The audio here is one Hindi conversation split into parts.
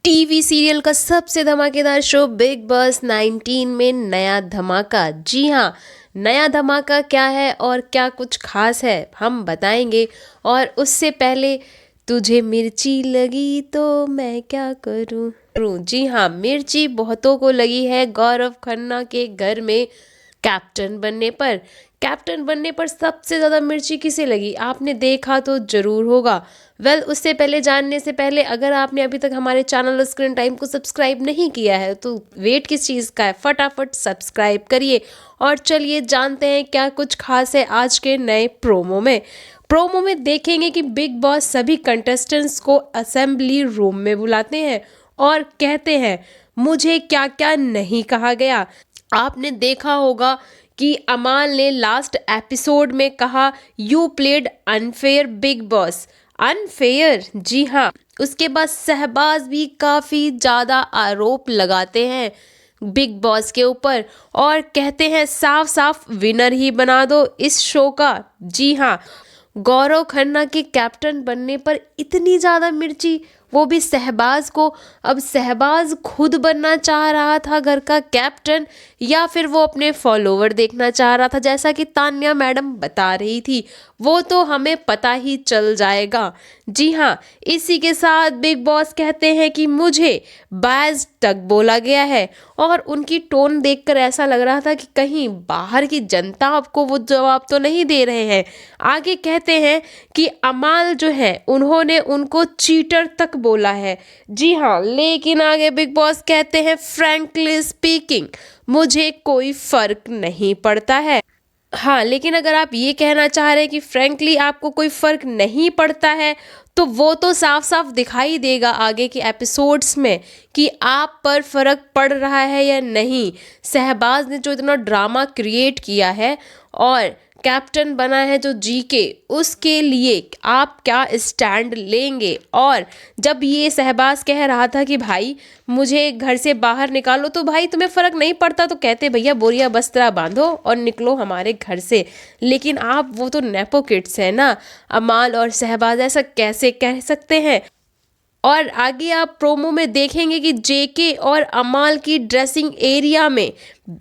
टीवी सीरियल का सबसे धमाकेदार शो बिग बॉस 19 में नया धमाका। जी हाँ, नया धमाका क्या है और क्या कुछ खास है हम बताएंगे। और उससे पहले तुझे मिर्ची लगी तो मैं क्या करूं। जी हाँ, मिर्ची बहुतों को लगी है गौरव खन्ना के घर में कैप्टन बनने पर सबसे ज़्यादा मिर्ची किसे लगी आपने देखा तो ज़रूर होगा। उससे पहले जानने से पहले अगर आपने अभी तक हमारे चैनल स्क्रीन टाइम को सब्सक्राइब नहीं किया है तो वेट किस चीज़ का है, फटाफट सब्सक्राइब करिए। और चलिए जानते हैं क्या कुछ खास है आज के नए प्रोमो में देखेंगे कि बिग बॉस सभी कंटेस्टेंट्स को असेंबली रूम में बुलाते हैं और कहते हैं मुझे क्या क्या नहीं कहा गया। आपने देखा होगा कि अमाल ने लास्ट एपिसोड में कहा you played unfair Bigg Boss. Unfair, जी हाँ। उसके बाद शहबाज भी काफ़ी ज़्यादा आरोप लगाते हैं बिग बॉस के ऊपर और कहते हैं साफ साफ विनर ही बना दो इस शो का। जी हाँ, गौरव खन्ना के कैप्टन बनने पर इतनी ज़्यादा मिर्ची, वो भी शहबाज को। अब शहबाज खुद बनना चाह रहा था घर का कैप्टन या फिर वो अपने फॉलोवर देखना चाह रहा था, जैसा कि तान्या मैडम बता रही थी, वो तो हमें पता ही चल जाएगा। जी हाँ, इसी के साथ बिग बॉस कहते हैं कि मुझे बायज तक बोला गया है और उनकी टोन देखकर ऐसा लग रहा था कि कहीं बाहर की जनता आपको वो जवाब तो नहीं दे रहे हैं। आगे कहते हैं कि अमाल जो है उन्होंने उनको चीटर तक बोला है। जी हाँ, लेकिन आगे बिग बॉस कहते हैं फ्रैंकली स्पीकिंग मुझे कोई फर्क नहीं पड़ता है। हाँ, लेकिन अगर आप ये कहना चाह रहे हैं कि फ्रैंकली आपको कोई फ़र्क नहीं पड़ता है तो वो तो साफ साफ दिखाई देगा आगे के एपिसोड्स में कि आप पर फ़र्क पड़ रहा है या नहीं। शहबाज ने जो इतना ड्रामा क्रिएट किया है और कैप्टन बना है जो जीके, उसके लिए आप क्या स्टैंड लेंगे। और जब ये शहबाज कह रहा था कि भाई मुझे घर से बाहर निकालो तो भाई तुम्हें फ़र्क नहीं पड़ता तो कहते भैया बोरिया बस्ता बांधो और निकलो हमारे घर से। लेकिन आप वो तो नेपो किड्स है ना, अमाल और शहबाज, ऐसा कैसे कह सकते हैं। और आगे आप प्रोमो में देखेंगे कि जेके और अमाल की ड्रेसिंग एरिया में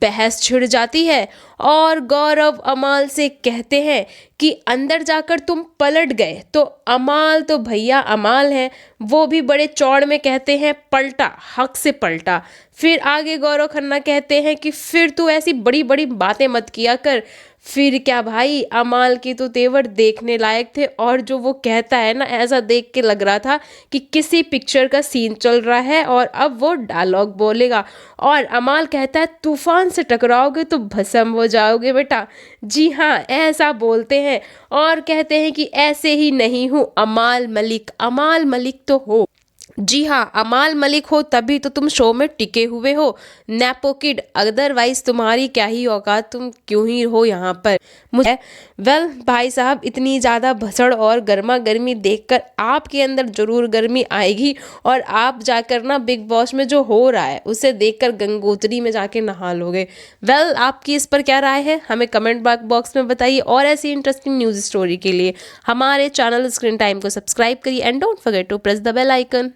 बहस छिड़ जाती है और गौरव अमाल से कहते हैं कि अंदर जाकर तुम पलट गए तो अमाल तो भैया अमाल हैं, वो भी बड़े चौड़ में कहते हैं पलटा, हक से पलटा। फिर आगे गौरव खन्ना कहते हैं कि फिर तू ऐसी बड़ी बड़ी बातें मत किया कर। फिर क्या भाई, अमाल के तो तेवर देखने लायक थे और जो वो कहता है ना, ऐसा देख के लग रहा था कि किसी पिक्चर का सीन चल रहा है और अब वो डायलॉग बोलेगा। और अमाल कहता है तूफान से टकराओगे तो भस्म हो जाओगे बेटा। जी हाँ, ऐसा बोलते हैं और कहते हैं कि ऐसे ही नहीं हूँ अमाल मलिक तो हो। जी हाँ, अमाल मलिक हो तभी तो तुम शो में टिके हुए हो, नेपो किड, अदरवाइज तुम्हारी क्या ही औकात, तुम क्यों ही हो यहाँ पर। मुझे भाई साहब, इतनी ज़्यादा भसड़ और गर्मा गर्मी देखकर आपके अंदर ज़रूर गर्मी आएगी और आप जाकर ना बिग बॉस में जो हो रहा है उसे देखकर गंगोत्री में जाके नहा लोगे। आपकी इस पर क्या राय है हमें कमेंट बॉक्स में बताइए और ऐसी इंटरेस्टिंग न्यूज़ स्टोरी के लिए हमारे चैनल स्क्रीन टाइम को सब्सक्राइब करिए and don't forget to press the bell icon.